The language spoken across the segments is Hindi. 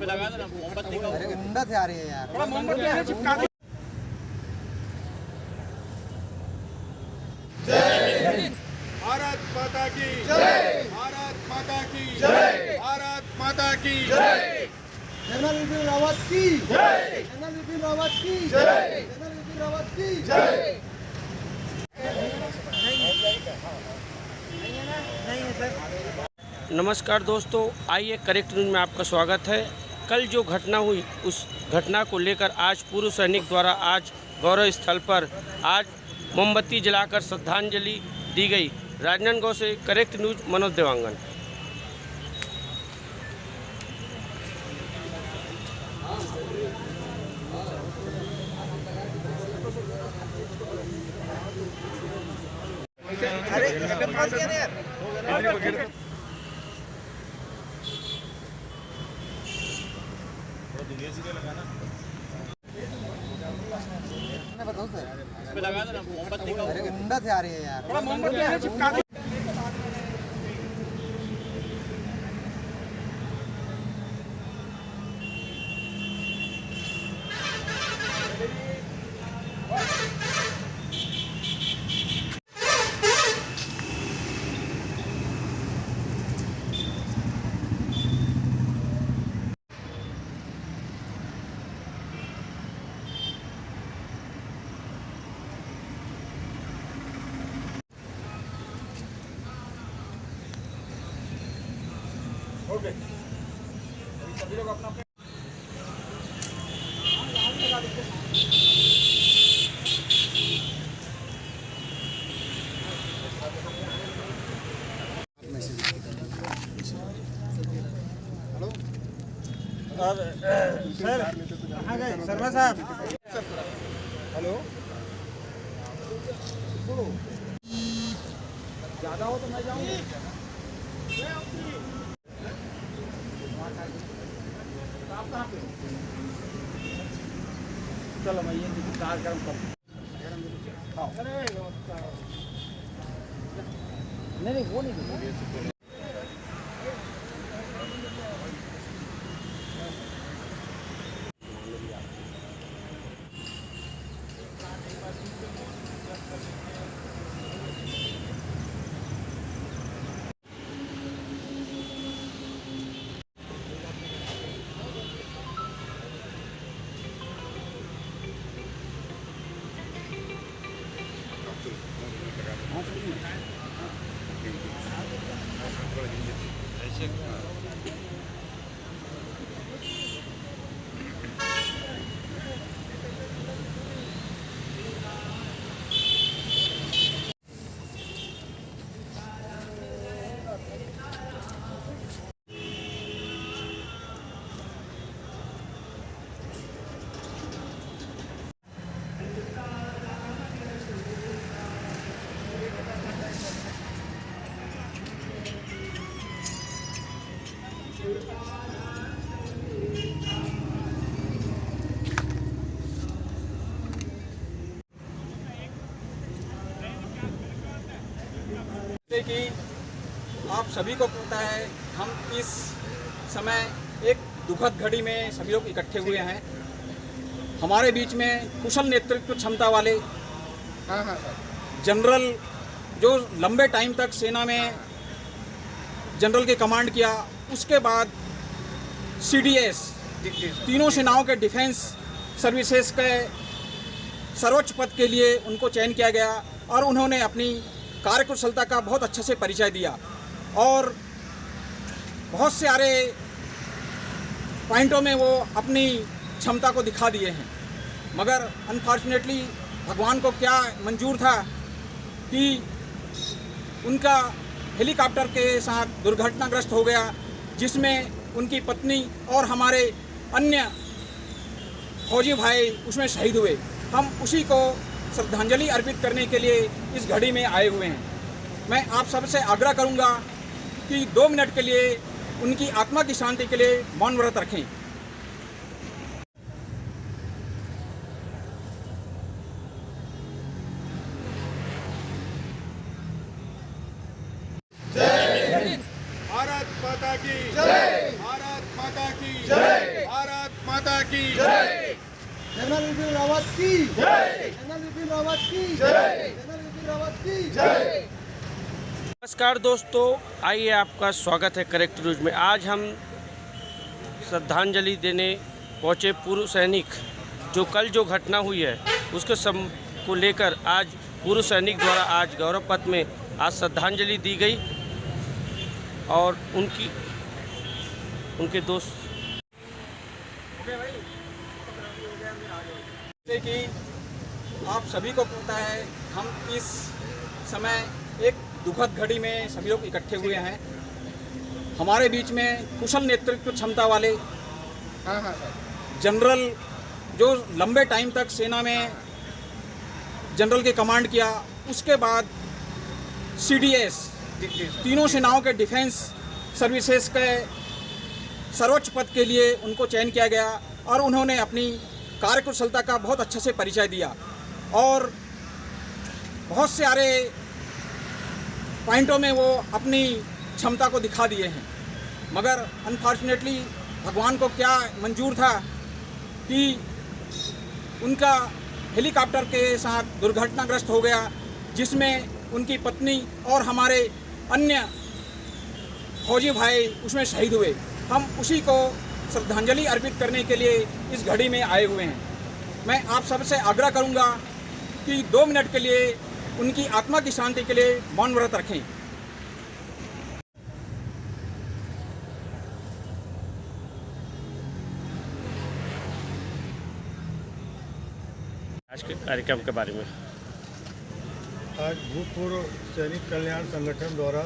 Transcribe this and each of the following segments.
अरे गुंडा थे आ रही है यार। भारत माता की जय, भारत माता की जय, भारत माता की जय, जनरल बिपिन रावत की जय, जनरल बिपिन रावत की जय, जनरल बिपिन रावत की जय। नमस्कार दोस्तों, आइए करेक्ट न्यूज़ में आपका स्वागत है। कल जो घटना हुई उस घटना को लेकर आज पूर्व सैनिक द्वारा आज गौरव स्थल पर आज मोमबत्ती जलाकर श्रद्धांजलि दी गई। राजनांदगांव से करेक्ट न्यूज़ मनोज देवांगन। बताओ सर, अरे गुंडा थे आ रही है यार। ओके, सभी लोग अपना सर कहाँ गए शर्मा साहब? हेलो, ज़्यादा हो तो मैं जाऊँगी। आप कहाँ पे हो? चलो मैं ये कार्यक्रम कर नहीं वो नहीं। कि आप सभी को पता है, हम इस समय एक दुखद घड़ी में सभी लोग इकट्ठे हुए हैं। हमारे बीच में कुशल नेतृत्व क्षमता वाले जनरल, जो लंबे टाइम तक सेना में जनरल की कमांड किया, उसके बाद CDS तीनों सेनाओं के डिफेंस सर्विसेज के सर्वोच्च पद के लिए उनको चयन किया गया और उन्होंने अपनी कार्यकुशलता का बहुत अच्छे से परिचय दिया और बहुत सारे पॉइंटों में वो अपनी क्षमता को दिखा दिए हैं। मगर अनफॉर्चुनेटली भगवान को क्या मंजूर था कि उनका हेलीकॉप्टर के साथ दुर्घटनाग्रस्त हो गया, जिसमें उनकी पत्नी और हमारे अन्य फौजी भाई उसमें शहीद हुए। हम उसी को श्रद्धांजलि अर्पित करने के लिए इस घड़ी में आए हुए हैं। मैं आप सबसे आग्रह करूंगा कि 2 मिनट के लिए उनकी आत्मा की शांति के लिए मौन व्रत रखें। जय भारत माता की जय, भारत माता माता की जय, भारत माता की जय, जनरल बिपिन रावत की जय, जनरल बिपिन रावत की जय, जनरल बिपिन रावत की जय। नमस्कार दोस्तों, आइए आपका स्वागत है करेक्ट न्यूज में। आज हम श्रद्धांजलि देने पहुंचे पूर्व सैनिक, जो कल जो घटना हुई है उसके को लेकर आज पूर्व सैनिक द्वारा आज गौरव पथ में आज श्रद्धांजलि दी गई और उनके दोस्त जैसे कि आप सभी को पता है, हम इस समय एक दुखद घड़ी में सभी लोग इकट्ठे हुए हैं। हमारे बीच में कुशल नेतृत्व क्षमता वाले जनरल, जो लंबे टाइम तक सेना में जनरल के कमांड किया, उसके बाद CDS, तीनों सेनाओं के डिफेंस सर्विसेज के सर्वोच्च पद के लिए उनको चयन किया गया और उन्होंने अपनी कार्यकुशलता का बहुत अच्छे से परिचय दिया और बहुत सारे पॉइंटों में वो अपनी क्षमता को दिखा दिए हैं। मगर अनफॉर्चुनेटली भगवान को क्या मंजूर था कि उनका हेलीकॉप्टर के साथ दुर्घटनाग्रस्त हो गया, जिसमें उनकी पत्नी और हमारे अन्य फौजी भाई उसमें शहीद हुए। हम उसी को श्रद्धांजलि अर्पित करने के लिए इस घड़ी में आए हुए हैं। मैं आप सबसे आग्रह करूंगा कि 2 मिनट के लिए उनकी आत्मा की शांति के लिए मौन व्रत रखें। आज के कार्यक्रम के बारे में। आज भूतपूर्व सैनिक कल्याण संगठन द्वारा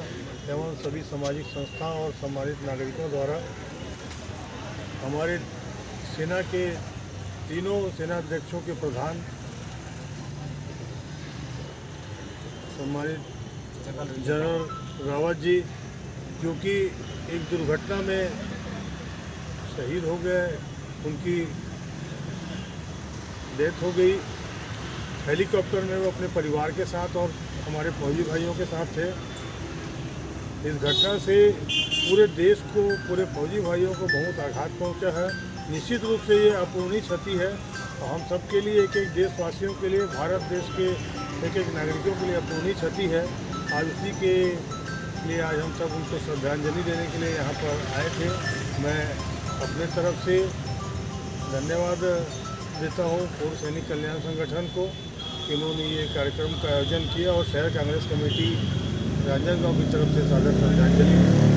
एवं सभी सामाजिक संस्थाओं और सम्मानित नागरिकों द्वारा हमारे सेना के तीनों सेनाध्यक्षों के प्रधान सम्मानित जनरल रावत जी, जो कि एक दुर्घटना में शहीद हो गए, उनकी डेथ हो गई। हेलीकॉप्टर में वो अपने परिवार के साथ और हमारे फौजी भाइयों के साथ थे। इस घटना से पूरे देश को, पूरे फौजी भाइयों को बहुत आघात पहुंचा है। निश्चित रूप से ये अपूर्णीय क्षति है और हम सब के लिए, एक एक देशवासियों के लिए, भारत देश के एक एक नागरिकों के लिए अपूर्णीय क्षति है। आज उसी के लिए आज हम सब उनको श्रद्धांजलि देने के लिए यहाँ पर आए थे। मैं अपने तरफ से धन्यवाद देता हूँ पूर्व सैनिक कल्याण संगठन को कि उन्होंने ये कार्यक्रम का आयोजन किया और शहर कांग्रेस कमेटी राजनांदगांव की तरफ से सादर श्रद्धांजलि